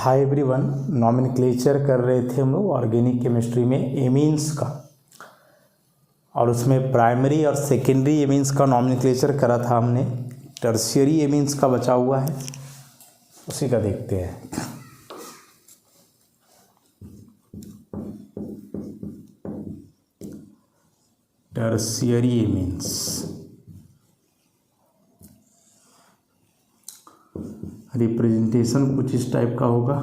Hi everyone, nomenclature कर रहे थे हम लोग ऑर्गेनिक केमिस्ट्री में एमीन्स का, और उसमें प्राइमरी और सेकेंडरी एमीन्स का नॉमेनक्लेचर करा था हमने। टर्शियरी एमीन्स का बचा हुआ है, उसी का देखते हैं। टर्शियरी एमीन्स रिप्रेजेंटेशन कुछ इस टाइप का होगा।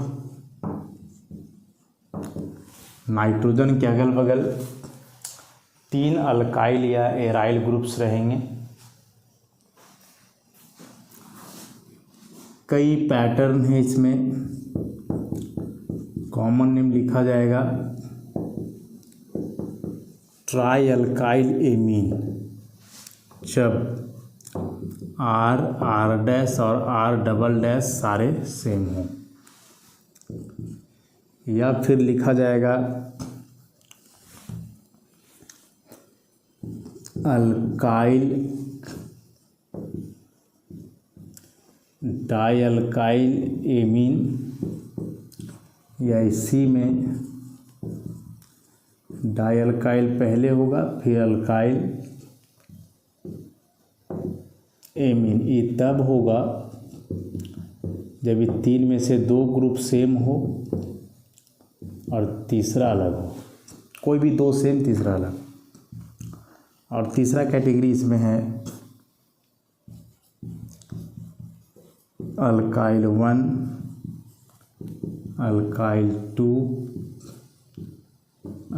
नाइट्रोजन के अगल बगल 3 अल्काइल या एराइल ग्रुप्स रहेंगे। कई पैटर्न है इसमें। कॉमन नेम लिखा जाएगा ट्राई अल्काइल एमीन, जब आर डैश और आर डबल डैश सारे सेम हों। या फिर लिखा जाएगा अल्काइल डाई अल्काइल एमीन, या इसी में डाई अल्काइल पहले होगा फिर अल्काइल एमीन। ये तब होगा जब ये 3 में से 2 ग्रुप सेम हो और तीसरा अलग हो। कोई भी 2 सेम तीसरा अलग। और तीसरा कैटेगरी इसमें है अल्काइल 1, अल्काइल 2,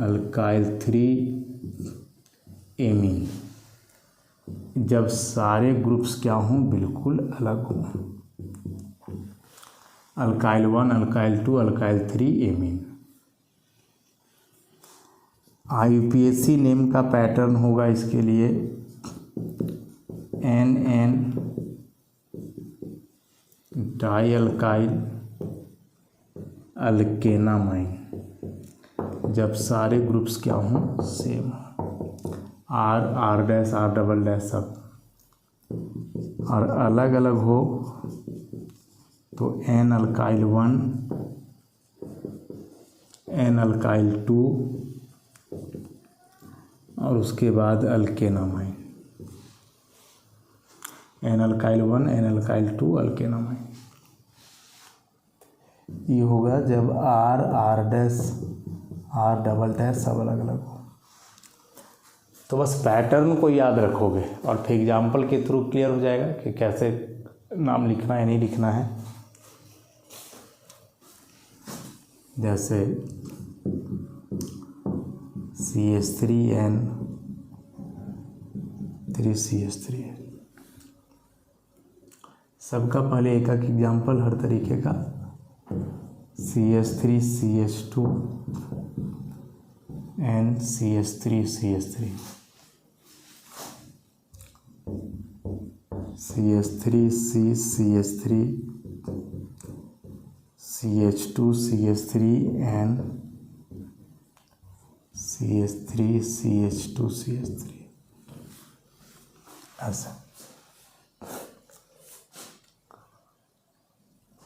अल्काइल 3 एमीन, जब सारे ग्रुप्स क्या हों, बिल्कुल अलग हों। Alkyl 1, alkyl 2, alkyl 3 amine. IUPAC name का पैटर्न होगा इसके लिए NN डाई अल्काइल अल्केनामाइन, जब सारे ग्रुप्स क्या हों, सेम हों। R dash R double dash सब, और अलग अलग हो तो N अल्काइल 1, N अल्काइल 2 और उसके बाद alkanamine. N alkyl 1, N alkyl 2 alkanamine. ये होगा जब R dash R double dash सब अलग अलग हो। तो बस पैटर्न को याद रखोगे और फिर एग्जाम्पल के थ्रू क्लियर हो जाएगा कि कैसे नाम लिखना है नहीं लिखना है। जैसे CH3N 3CH3, सबका पहले एक एक एग्जाम्पल हर तरीके का। CH3 CH2 N CH3 CH3 CH3 C CH3 CH2 CH3 N CH3 CH2 CH3, ऐसा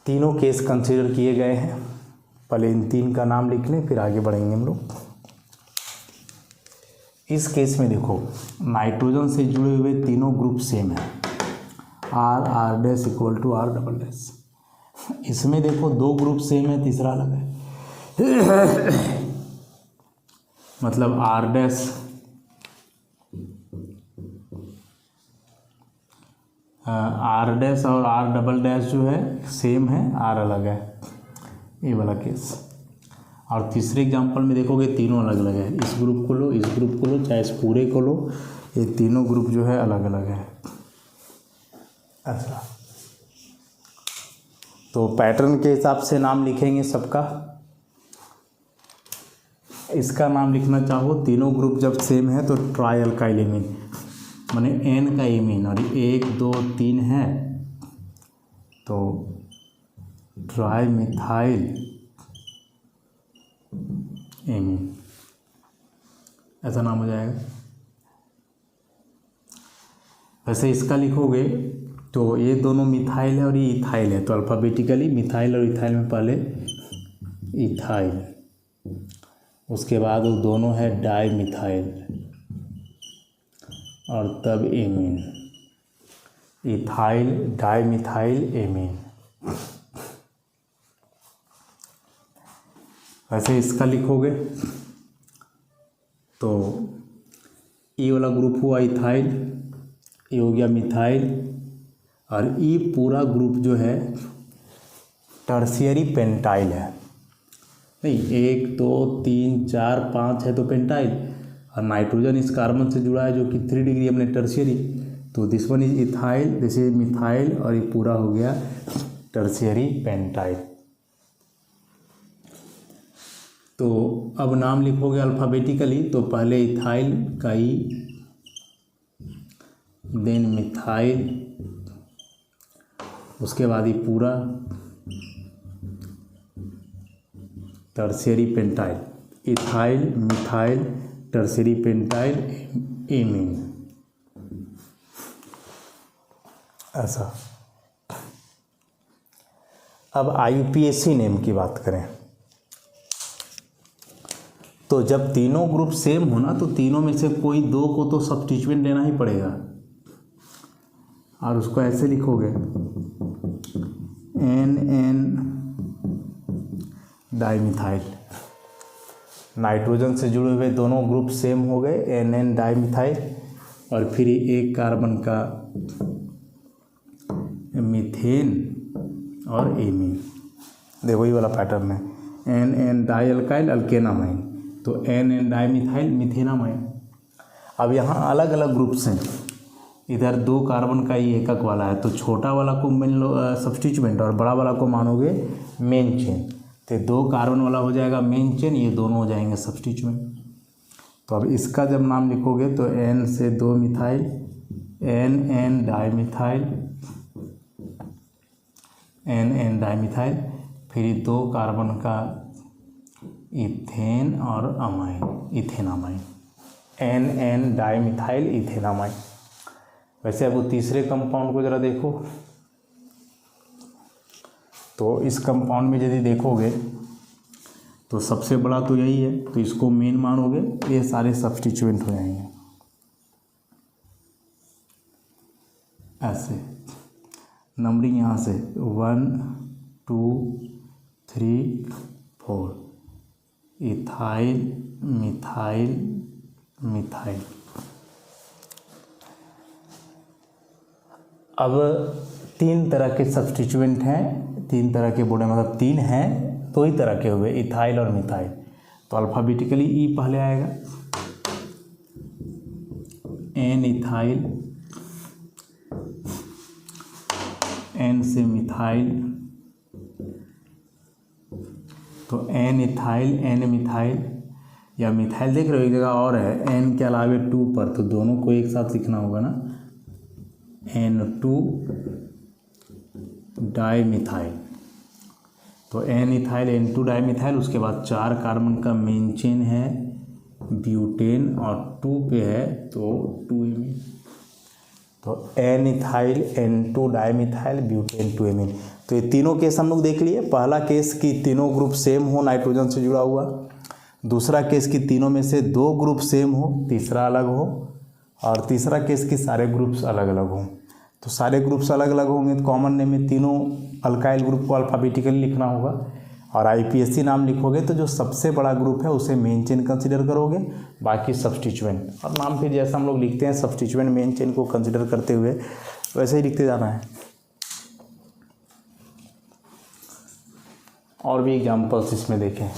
तीनों केस कंसीडर किए गए हैं। पहले इन 3 का नाम लिख लें, फिर आगे बढ़ेंगे हम लोग। इस केस में देखो, नाइट्रोजन से जुड़े हुए तीनों ग्रुप सेम है, R dash equal to R double dash. इसमें देखो 2 ग्रुप सेम है, तीसरा अलग है। मतलब आर डैश और आर डबल डैश जो है सेम है, आर अलग है, ये वाला केस। और तीसरे एग्जांपल में देखोगे तीनों अलग अलग है। इस ग्रुप को लो, इस ग्रुप को लो, चाहे इस पूरे को लो, ये तीनों ग्रुप जो है अलग अलग है। अच्छा, तो पैटर्न के हिसाब से नाम लिखेंगे सबका। इसका नाम लिखना चाहो, तीनों ग्रुप जब सेम है तो ट्राई अल्काइल एमीन, माने N का एमीन, और 1 2 3 है तो ट्राई मिथाइल एमीन, ऐसा नाम हो जाएगा। वैसे इसका लिखोगे तो ये दोनों मिथाइल है और ये इथाइल है, तो अल्फ़ाबेटिकली मिथाइल और इथाइल में पहले इथाइल, उसके बाद वो दोनों है डाई मिथाइल और तब amine, ethyl di methyl amine. वैसे इसका लिखोगे तो ये वाला ग्रुप हुआ इथाइल, ये हो गया मिथाइल, और ये पूरा ग्रुप जो है टर्शियरी पेंटाइल है। नहीं, 1 2 3 4 5 है तो पेंटाइल, और नाइट्रोजन इस कार्बन से जुड़ा है जो कि 3 डिग्री हमने टर्शियरी, तो this one is ethyl, this is methyl, और ये पूरा हो गया टर्शियरी पेंटाइल। तो अब नाम लिखोगे अल्फ़ाबेटिकली, तो पहले इथाइल का ई, देन मिथाइल, उसके बाद ये पूरा tertiary pentyl, ethyl methyl tertiary pentyl amine, ऐसा। अब IUPAC नेम की बात करें तो जब तीनों ग्रुप सेम हो ना, तो तीनों में से कोई दो को तो सब्स्टिट्यूएंट लेना ही पड़ेगा, और उसको ऐसे लिखोगे NN डाईमिथाइल। नाइट्रोजन से जुड़े हुए दोनों ग्रुप सेम हो गए, NN डाईमिथाइल, और फिर एक कार्बन का मीथेन और एमीन। देखो ये वाला पैटर्न है, NN डाई अल्काइल अल्केनामाइन, तो NN डाईमिथाइल मिथेनामाइन। अब यहाँ अलग अलग ग्रुप्स हैं, इधर 2 कार्बन का ही एकक वाला है, तो छोटा वाला को मान लो सब्स्टिट्यूएंट और बड़ा वाला को मानोगे मेन चेन, तो 2 कार्बन वाला हो जाएगा मेन चेन, ये दोनों हो जाएंगे सब्स्टिट्यूएंट। तो अब इसका जब नाम लिखोगे तो N से 2 methyl, NN dimethyl, NN dimethyl, फिर 2 कार्बन का इथेन और amine, ethanamine, NN dimethyl ethanamine. वैसे अब वो तीसरे कंपाउंड को ज़रा देखो, तो इस कंपाउंड में यदि देखोगे तो सबसे बड़ा तो यही है, तो इसको मेन मानोगे, ये सारे सब्स्टिट्यूएंट हो जाएंगे ऐसे। नंबरिंग यहाँ से 1 2 3 4, इथाइल मिथाइल मिथाइल। अब 3 तरह के सब्स्टिट्यूएंट हैं, 3 तरह के बोले, मतलब 3 हैं, 2 ही तरह के हुए, इथाइल और मिथाइल। तो अल्फ़ाबेटिकली ई पहले आएगा, N इथाइल, N से मिथाइल, तो N इथाइल N मिथाइल, या मिथाइल देख रहे हो एक जगह और है N के अलावे 2 पर, तो दोनों को एक साथ लिखना होगा ना, N2 डाईमिथाइल, तो N इथाइल N2 डाईमिथाइल, उसके बाद 4 कार्बन का मेन चेन है ब्यूटेन, और 2 पे है तो 2 एमीन, तो N ethyl N2 dimethyl butane 2 amine. तो ये तीनों केस हम लोग देख लिए। पहला केस कि तीनों ग्रुप सेम हो, नाइट्रोजन से जुड़ा हुआ। दूसरा केस कि तीनों में से 2 ग्रुप सेम हो, तीसरा अलग हो। और तीसरा केस कि सारे ग्रुप्स अलग अलग हों। तो सारे ग्रुप्स अलग अलग होंगे तो कॉमन नेम में तीनों अल्काइल ग्रुप को अल्फ़ाबेटिकली लिखना होगा। और IUPAC नाम लिखोगे तो जो सबसे बड़ा ग्रुप है उसे मेन चेन कंसिडर करोगे, बाकी सब्स्टिट्यूएंट। और नाम फिर जैसा हम लोग लिखते हैं सब्स्टिट्यूएंट मेन चेन को कंसिडर करते हुए वैसे ही लिखते जाना है। और भी एग्जाम्पल्स इसमें देखें।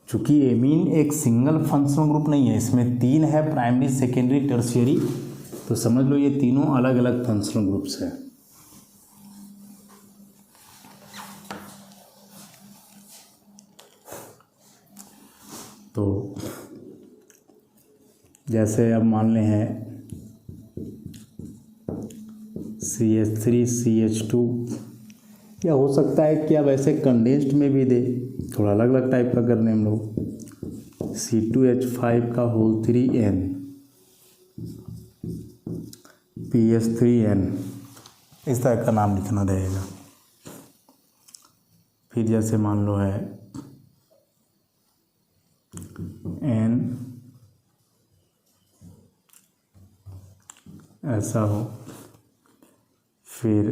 चूँकि एमीन एक सिंगल फंक्शनल ग्रुप नहीं है, इसमें 3 है, प्राइमरी सेकेंडरी टर्शियरी, तो समझ लो ये तीनों अलग अलग फंक्शनल ग्रुप्स हैं। तो जैसे अब मान लें हैं CH3 CH2 या हो सकता है कि अब ऐसे कंडेंस्ड में भी दे, थोड़ा अलग अलग टाइप का करने हम लोग, C2H5 का होल 3n PH3n, इस तरह का नाम लिखना रहेगा। फिर जैसे मान लो है n ऐसा हो, फिर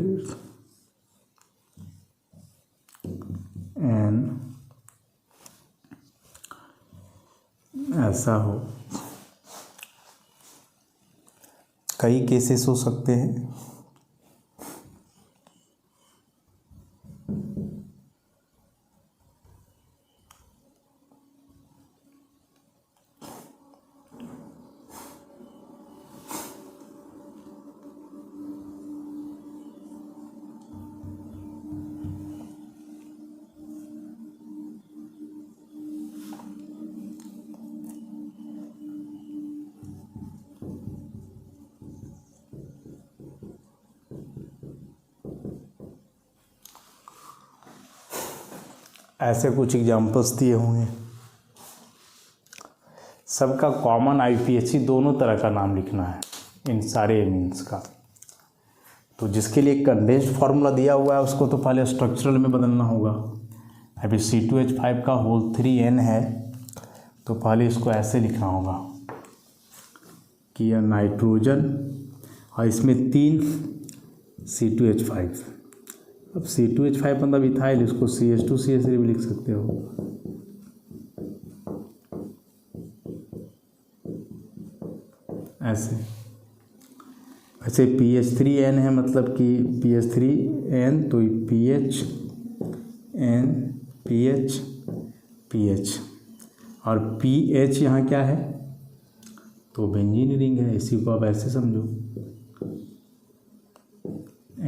n ऐसा हो, कई केसेस हो सकते हैं। ऐसे कुछ एग्जाम्पल्स दिए हुए हैं। सबका कॉमन IUPAC दोनों तरह का नाम लिखना है इन सारे एमीन्स का। तो जिसके लिए कंडेंस्ड फार्मूला दिया हुआ है उसको तो पहले स्ट्रक्चरल में बदलना होगा। अभी C2H5 का होल 3n है तो पहले इसको ऐसे लिखना होगा कि यह नाइट्रोजन और इसमें 3 C2H5। अब C2H5 मतलब इथाइल, इसको CH2CH3 भी लिख सकते हो। ऐसे वैसे PH3n है, मतलब कि PH3n तो PHn PH PH और PH यहाँ क्या है तो बेंजीन रिंग है, इसी को आप ऐसे समझो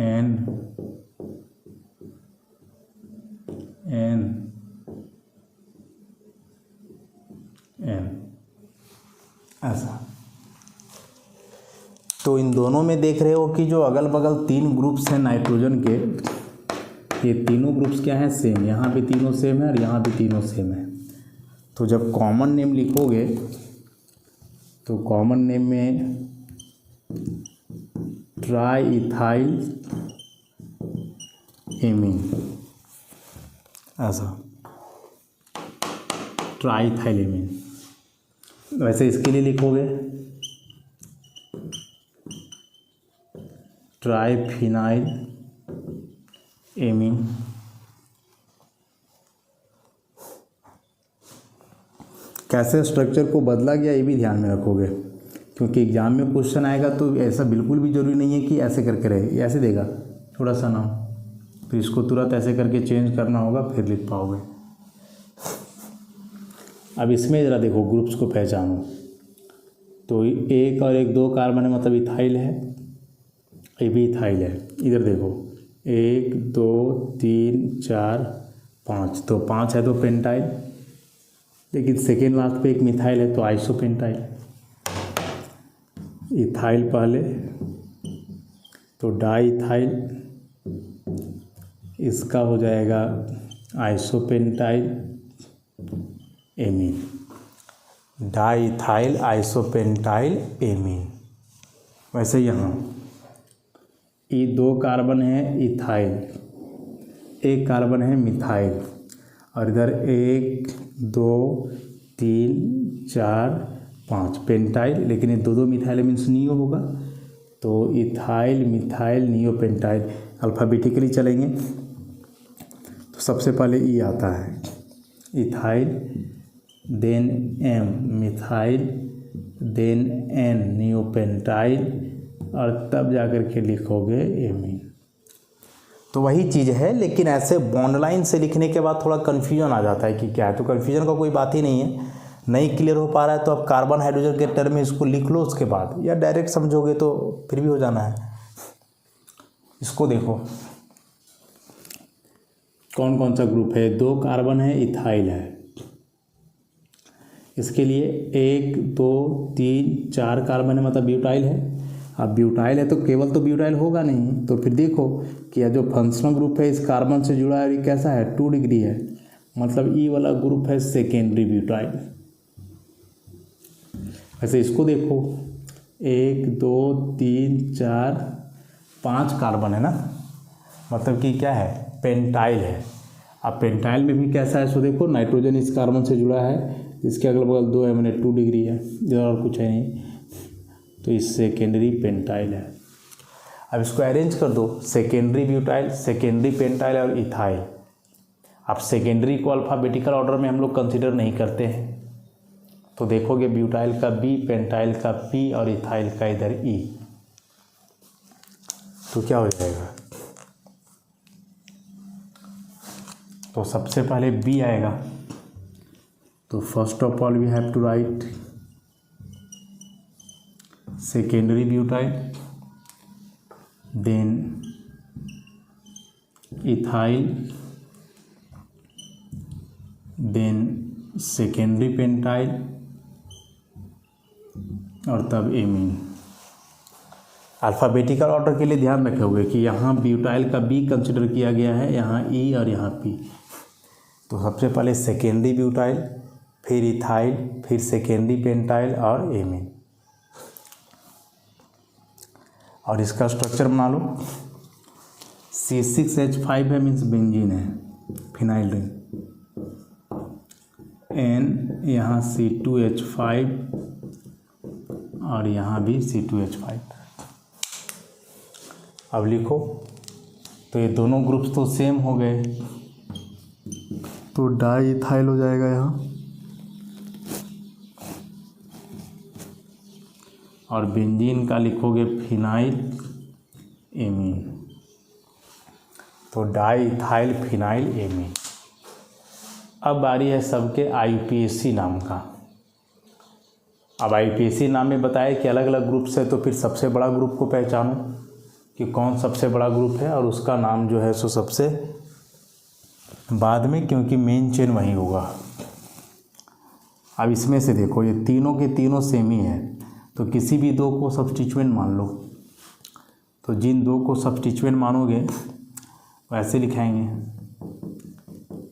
N N N ऐसा। तो इन दोनों में देख रहे हो कि जो अगल बगल 3 ग्रुप्स हैं नाइट्रोजन के, ये तीनों ग्रुप्स क्या हैं सेम, यहाँ भी तीनों सेम है और यहाँ भी तीनों सेम है। तो जब कॉमन नेम लिखोगे तो कॉमन नेम में ट्राई इथाइल एमीन, ऐसा ट्राई इथाइल एमीन। वैसे इसके लिए लिखोगे ट्राईफिनाइल एमीन। कैसे स्ट्रक्चर को बदला गया ये भी ध्यान में रखोगे, क्योंकि एग्जाम में क्वेश्चन आएगा तो ऐसा बिल्कुल भी ज़रूरी नहीं है कि ऐसे करके रहे, ये ऐसे देगा थोड़ा सा नाम, तो इसको तुरंत ऐसे करके चेंज करना होगा फिर लिख पाओगे। अब इसमें ज़रा देखो ग्रुप्स को पहचानो, तो एक और एक 2 कार्बन है मतलब इथाइल है, ये भी इथाइल है। इधर देखो 1 2 3 4 5, तो 5 है तो पेंटाइल, लेकिन सेकेंड लास्ट पे एक मिथाइल है तो आइसोपेंटाइल। इथाइल पहले तो डाई इथाइल, इसका हो जाएगा isopentyl amine, di ethyl isopentyl amine. वैसे यहाँ ये 2 कार्बन है इथाइल, 1 कार्बन है मिथाइल, और इधर 1 2 3 4 5 पेंटाइल, लेकिन ये 2 मिथाइल मीन्स नियो होगा, तो ethyl methyl neo pentyl. Alphabetically चलेंगे तो सबसे पहले ई आता है ethyl, then M methyl, then N neo pentyl, और तब जाकर के लिखोगे एमीन। तो वही चीज़ है, लेकिन ऐसे बॉन्ड लाइन से लिखने के बाद थोड़ा कन्फ्यूजन आ जाता है कि क्या है, तो कन्फ्यूजन का कोई बात ही नहीं है। नहीं क्लियर हो पा रहा है तो आप कार्बन हाइड्रोजन के टर्म में इसको लिख लो उसके बाद, या डायरेक्ट समझोगे तो फिर भी हो जाना है। इसको देखो कौन कौन सा ग्रुप है, 2 कार्बन है इथाइल है, इसके लिए 1 2 3 4 कार्बन है मतलब ब्यूटाइल है, अब ब्यूटाइल है तो केवल तो ब्यूटाइल होगा नहीं, तो फिर देखो कि यह जो फंक्शनल ग्रुप है इस कार्बन से जुड़ा है, ये कैसा है 2 डिग्री है, मतलब ई वाला ग्रुप है सेकेंडरी ब्यूटाइल। वैसे इसको देखो 1 2 3 4 5 कार्बन है ना, मतलब कि क्या है पेंटाइल है। अब पेंटाइल में भी कैसा है सो देखो, नाइट्रोजन इस कार्बन से जुड़ा है, इसके अगल बगल 2 है मैंने 2 डिग्री है, इधर और कुछ है नहीं, तो इस सेकेंडरी पेंटाइल है। अब इसको अरेंज कर दो, सेकेंडरी ब्यूटाइल, सेकेंडरी पेंटाइल और इथाइल। अब सेकेंडरी को अल्फ़ाबेटिकल ऑर्डर में हम लोग कंसिडर नहीं करते हैं, तो देखोगे ब्यूटाइल का बी, पेंटाइल का पी और इथाइल का इधर ई, तो क्या हो जाएगा, तो सबसे पहले बी आएगा, तो first of all we have to write secondary butyl, then ethyl, then secondary pentyl और तब एमीन। अल्फ़ाबेटिकल ऑर्डर के लिए ध्यान रखोगे कि यहाँ ब्यूटाइल का बी कंसिडर किया गया है, यहाँ ई और यहाँ पी, तो सबसे पहले सेकेंडरी ब्यूटाइल, फिर इथाइल, फिर सेकेंडरी पेंटाइल और एमीन। और इसका स्ट्रक्चर बना लो, C6H5 है मीन्स बेंजीन है, फिनाइल रिंग, N यहाँ C2H5 और यहाँ भी C2H5। अब लिखो, तो ये दोनों ग्रुप्स तो सेम हो गए, तो डाई इथाइल हो जाएगा यहाँ, और बेंजीन का लिखोगे फिनाइल एमीन, तो डाई इथाइल फिनाइल एमीन। अब बारी है सबके IUPAC नाम का। अब IUPAC नाम में बताया कि अलग अलग ग्रुप्स है, तो फिर सबसे बड़ा ग्रुप को पहचानो कि कौन सबसे बड़ा ग्रुप है, और उसका नाम जो है सो सबसे बाद में, क्योंकि मेन चेन वही होगा। अब इसमें से देखो ये तीनों के तीनों सेम ही है, तो किसी भी दो को सब्स्टिट्यूएंट मान लो, तो जिन दो को सब्स्टिट्यूएंट मानोगे वैसे लिखाएंगे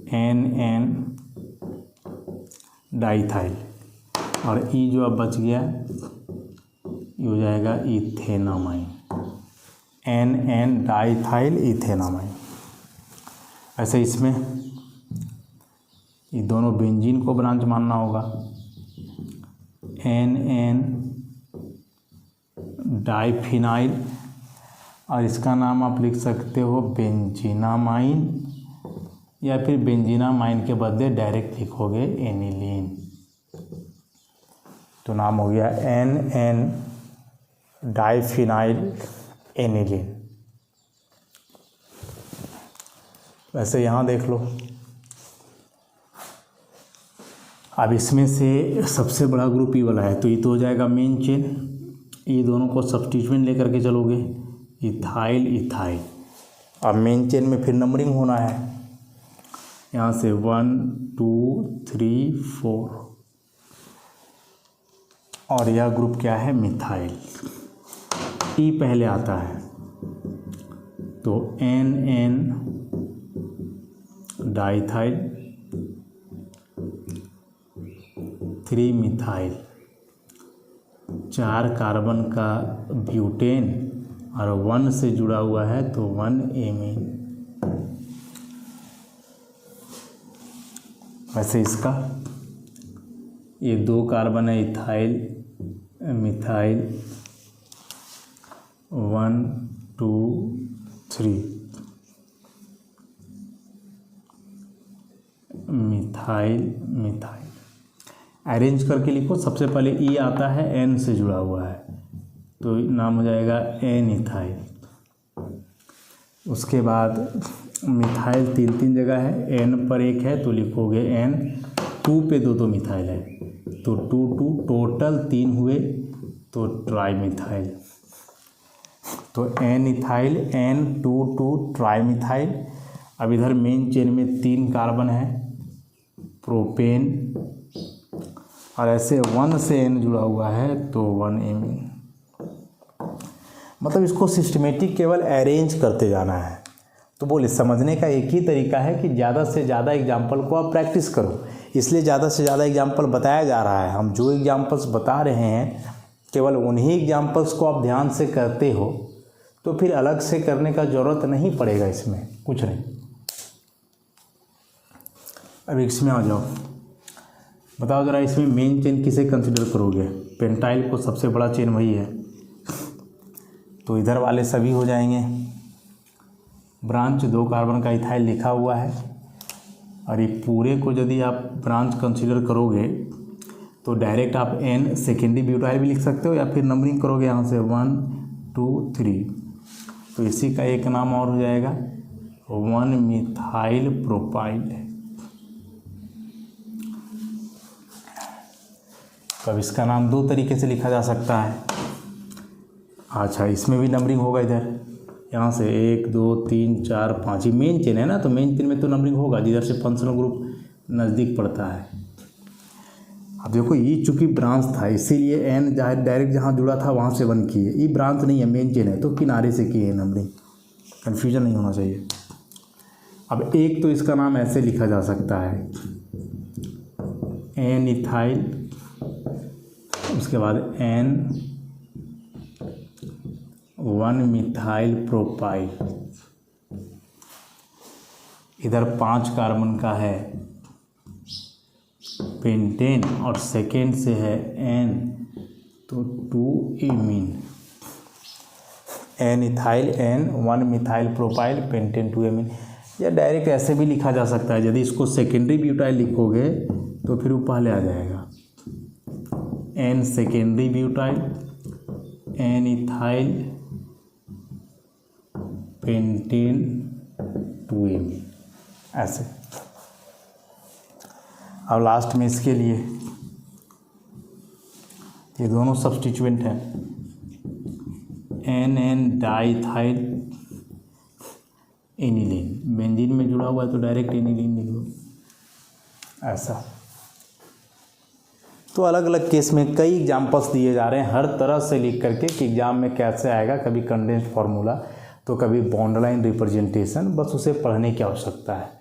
NN डाइथाइल, और ई जो अब बच गया ये हो जाएगा इथेनामाइन, NN डाइथाइल इथेनामाइन। ऐसे इसमें ये दोनों बेंजीन को ब्रांच मानना होगा, NN डाइफिनाइल, और इसका नाम आप लिख सकते हो बेंजीनामाइन, या फिर बेंजीनामाइन के बदले डायरेक्ट लिखोगे एनिलीन, तो नाम हो गया NN डाइफिनाइल एनिलीन। वैसे यहाँ देख लो, अब इसमें से सबसे बड़ा ग्रुप ई वाला है, तो ये तो हो जाएगा मेन चेन, ये दोनों को सब्स्टिट्यूएंट लेकर के चलोगे, इथाइल इथाइल। अब मेन चेन में फिर नंबरिंग होना है, यहाँ से 1 2 3 4, और यह ग्रुप क्या है मिथाइल, ई पहले आता है, तो NN डाइथाइल 3 मिथाइल, 4 कार्बन का ब्यूटेन और 1 से जुड़ा हुआ है तो 1 एमीन। वैसे इसका ये 2 कार्बन है ethyl methyl 1 2 3 methyl methyl. Arrange करके लिखो, सबसे पहले ई आता है, N से जुड़ा हुआ है तो नाम हो जाएगा N इथाइल। उसके बाद मिथाइल 3 जगह है, N पर 1 है तो लिखोगे N, 2 पे 2 मिथाइल है तो 2 2 टोटल 3 हुए तो ट्राई मिथाइल, तो N ethyl N 2 2 tri methyl. अब इधर मेन चेन में 3 कार्बन है प्रोपेन, और ऐसे 1 से N जुड़ा हुआ है तो 1 एमीन। मतलब इसको सिस्टमेटिक केवल अरेंज करते जाना है। तो बोले समझने का एक ही तरीका है कि ज़्यादा से ज़्यादा एग्जाम्पल को आप प्रैक्टिस करो, इसलिए ज़्यादा से ज़्यादा एग्जाम्पल बताया जा रहा है। हम जो एग्जाम्पल्स बता रहे हैं केवल उन्हीं एग्जाम्पल्स को आप ध्यान से करते हो तो फिर अलग से करने का ज़रूरत नहीं पड़ेगा, इसमें कुछ नहीं। अब इसमें आ जाओ, बताओ ज़रा इसमें मेन चेन किसे कंसिडर करोगे? पेंटाइल को सबसे बड़ा चेन वही है, तो इधर वाले सभी हो जाएंगे। ब्रांच 2 कार्बन का इथाइल लिखा हुआ है और ये पूरे को यदि आप ब्रांच कंसिडर करोगे तो डायरेक्ट आप N सेकेंडरी ब्यूटाइल भी लिख सकते हो या फिर नंबरिंग करोगे यहाँ से 1 2 3, तो इसी का एक नाम और हो जाएगा 1 मिथाइल प्रोपाइल। अब इसका नाम 2 तरीके से लिखा जा सकता है। अच्छा, इसमें भी नंबरिंग होगा इधर, यहाँ से 1 2 3 4 5, ही मेन चेन है ना, तो मेन चेन में तो नंबरिंग होगा जिधर से फंक्शनल ग्रुप नज़दीक पड़ता है। अब देखो ये चूँकि ब्रांच था इसीलिए N डायरेक्ट जहाँ जुड़ा था वहाँ से 1 किए, ये ब्रांच नहीं है मेन चेन है तो किनारे से किए नंबरिंग, कन्फ्यूजन नहीं होना चाहिए। अब एक तो इसका नाम ऐसे लिखा जा सकता है N इथाइल, उसके बाद N 1 मिथाइल प्रोपाइल, इधर 5 कार्बन का है पेंटेन और सेकेंड से है N, तो 2 imine, N ethyl N 1 methyl propyl pentane 2 imine. या डायरेक्ट ऐसे भी लिखा जा सकता है, यदि इसको सेकेंडरी ब्यूटाइल लिखोगे तो फिर वो पहले आ जाएगा N secondary butyl N ethyl pentane 2 imine, ऐसे। अब लास्ट में इसके लिए ये दोनों सब्स्टिट्यूएंट हैं NN डाइथाइल एनिलीन, बेंजीन में जुड़ा हुआ है तो डायरेक्ट एनिलीन लिख दो, ऐसा। तो अलग अलग केस में कई एग्जाम्पल्स दिए जा रहे हैं हर तरह से लिख करके कि एग्जाम में कैसे आएगा, कभी कंडेंस्ड फार्मूला तो कभी बॉन्ड लाइन रिप्रेजेंटेशन, बस उसे पढ़ने की आवश्यकता है।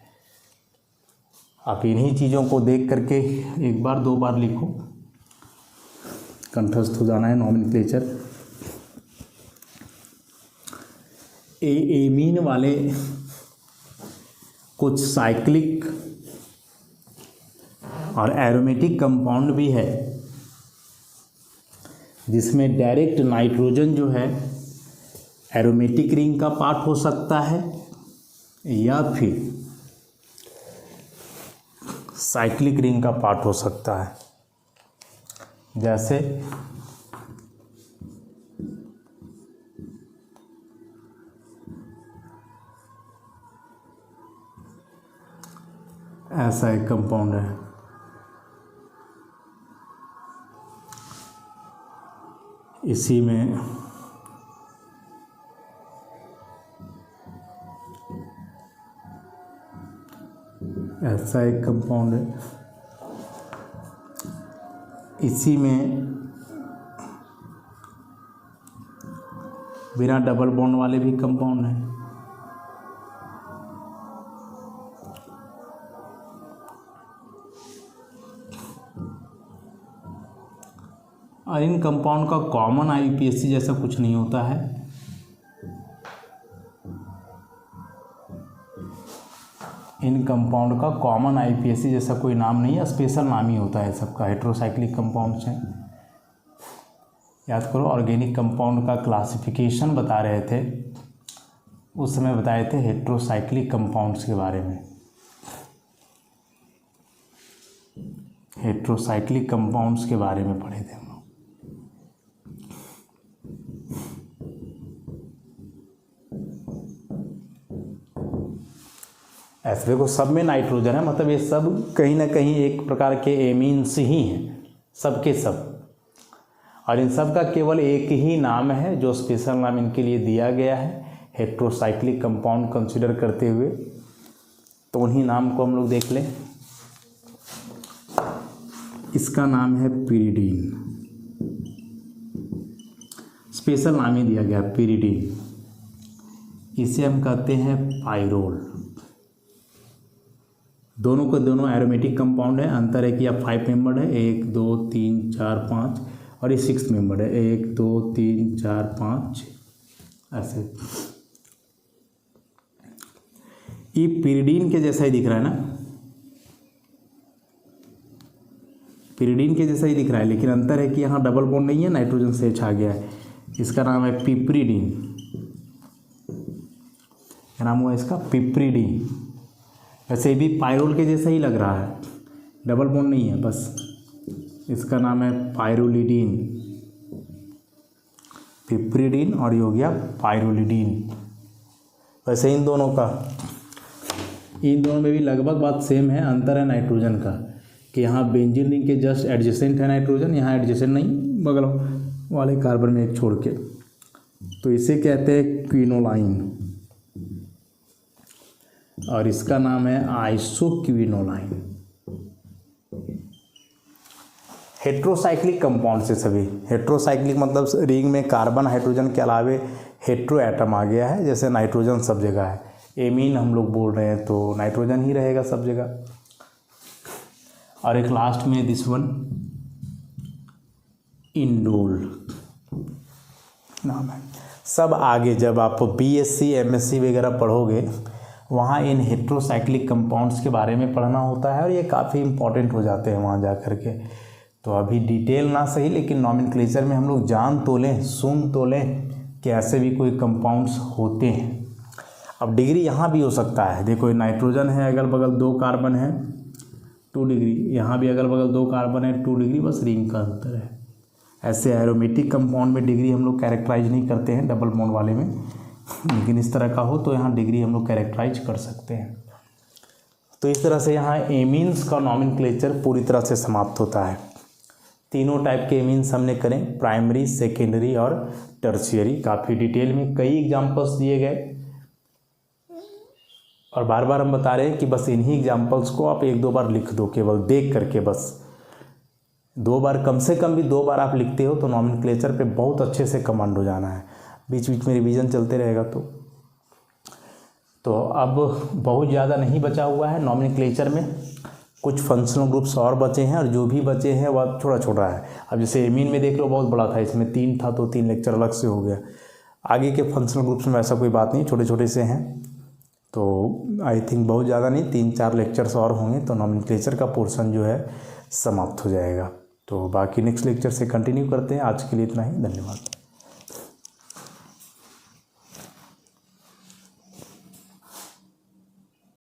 आप इन्हीं चीज़ों को देख करके एक बार 2 बार लिखो, कंठस्थ हो जाना है नॉमेनक्लेचर। एमीन वाले कुछ साइक्लिक और एरोमेटिक कंपाउंड भी है जिसमें डायरेक्ट नाइट्रोजन जो है एरोमेटिक रिंग का पार्ट हो सकता है या फिर साइक्लिक रिंग का पार्ट हो सकता है। जैसे ऐसा एक कंपाउंड है, इसी में ऐसा एक कंपाउंड है, इसी में बिना डबल बॉन्ड वाले भी कंपाउंड हैं। और इन कंपाउंड का कॉमन IUPAC जैसा कुछ नहीं होता है, इन कंपाउंड का कॉमन IUPAC जैसा कोई नाम नहीं है, स्पेशल नाम ही होता है सबका। हेट्रोसाइक्लिक कंपाउंड्स हैं, याद करो। ऑर्गेनिक कंपाउंड का क्लासिफिकेशन बता रहे थे उस समय, बताए थे हेट्रोसाइक्लिक कंपाउंड्स के बारे में। हेट्रोसाइक्लिक कंपाउंड्स के बारे में पढ़े थे हम लोग। ऐसे देखो सब में नाइट्रोजन है, मतलब ये सब कहीं ना कहीं एक प्रकार के एमीन्स ही हैं, सब के सब। और इन सब का केवल एक ही नाम है जो स्पेशल नाम इनके लिए दिया गया है हेट्रोसाइक्लिक कंपाउंड कंसीडर करते हुए, तो उन्हीं नाम को हम लोग देख लें। इसका नाम है पिरिडीन। स्पेशल नाम ही दिया गया पिरिडीन। इसे हम कहते हैं पाइरोल। दोनों के दोनों एरोमेटिक कंपाउंड है। अंतर है कि यह 5 मेंबर्ड है, 1 2 3 4 5, और ये 6 मेंबर्ड है, 1 2 3 4 5 ऐसे। ये पिरिडीन के जैसा ही दिख रहा है ना, पिरिडीन के जैसा ही दिख रहा है, लेकिन अंतर है कि यहाँ डबल बॉन्ड नहीं है, नाइट्रोजन से H आ गया है। इसका नाम है पिप्रिडीन। क्या नाम हुआ इसका? पिप्रिडीन। वैसे भी पाइरोल के जैसा ही लग रहा है, डबल बॉन्ड नहीं है बस। इसका नाम है पाइरोलिडीन, पिप्रिडीन, और ये हो गया पाइरोलिडीन। वैसे इन दोनों में भी लगभग बात सेम है। अंतर है नाइट्रोजन का कि यहाँ बेंजीन रिंग के जस्ट एडजेसेंट है नाइट्रोजन, यहाँ एडजेसेंट नहीं, बगल वाले कार्बन में एक छोड़ के। तो इसे कहते हैं क्विनोलाइन, और इसका नाम है आइसोक्विनोलाइन। हेट्रोसाइक्लिक कंपाउंड से सभी, हेट्रोसाइक्लिक मतलब रिंग में कार्बन हाइड्रोजन के अलावे हेट्रो एटम आ गया है। जैसे नाइट्रोजन सब जगह है, एमीन हम लोग बोल रहे हैं तो नाइट्रोजन ही रहेगा सब जगह। और एक लास्ट में दिस वन इंडोल नाम है। सब आगे जब आप बीएससी एमएससी वगैरह पढ़ोगे वहाँ इन हेट्रोसाइक्लिक कंपाउंड्स के बारे में पढ़ना होता है, और ये काफ़ी इंपॉर्टेंट हो जाते हैं वहाँ जा कर के। तो अभी डिटेल ना सही, लेकिन नॉमेनक्लेचर में हम लोग जान तो लें, सुन तो लें कि ऐसे भी कोई कंपाउंड्स होते हैं। अब डिग्री यहाँ भी हो सकता है। देखो नाइट्रोजन है, अगल बगल 2 कार्बन है 2 डिग्री, यहाँ भी अगल बगल 2 कार्बन है 2 डिग्री, बस रिंग का अंतर है। ऐसे एरोमेटिक कंपाउंड में डिग्री हम लोग कैरेक्टराइज नहीं करते हैं डबल बॉन्ड वाले में, लेकिन इस तरह का हो तो यहाँ डिग्री हम लोग कैरेक्टराइज कर सकते हैं। तो इस तरह से यहाँ एमीन्स का नॉमेनक्लेचर पूरी तरह से समाप्त होता है। तीनों टाइप के एमीन्स हमने करें, प्राइमरी, सेकेंडरी और टर्शियरी। काफ़ी डिटेल में कई एग्जाम्पल्स दिए गए, और बार बार हम बता रहे हैं कि बस इन्हीं एग्जाम्पल्स को आप 1-2 बार लिख दो, केवल देख करके बस 2 बार, कम से कम भी 2 बार आप लिखते हो तो नॉमेनक्लेचर पे बहुत अच्छे से कमांड हो जाना है। बीच बीच में रिवीजन चलते रहेगा। तो अब बहुत ज़्यादा नहीं बचा हुआ है नॉमेनक्लेचर में, कुछ फंक्शनल ग्रुप्स और बचे हैं, और जो भी बचे हैं वह छोटा छोटा है। अब जैसे एमीन में देख लो बहुत बड़ा था, इसमें 3 था तो 3 लेक्चर अलग से हो गया। आगे के फंक्शनल ग्रुप्स में ऐसा कोई बात नहीं, छोटे छोटे से हैं, तो आई थिंक बहुत ज़्यादा नहीं, 3-4 लेक्चर्स और होंगे तो नॉमेनक्लेचर का पोर्शन जो है समाप्त हो जाएगा। तो बाकी नेक्स्ट लेक्चर से कंटिन्यू करते हैं। आज के लिए इतना ही, धन्यवाद।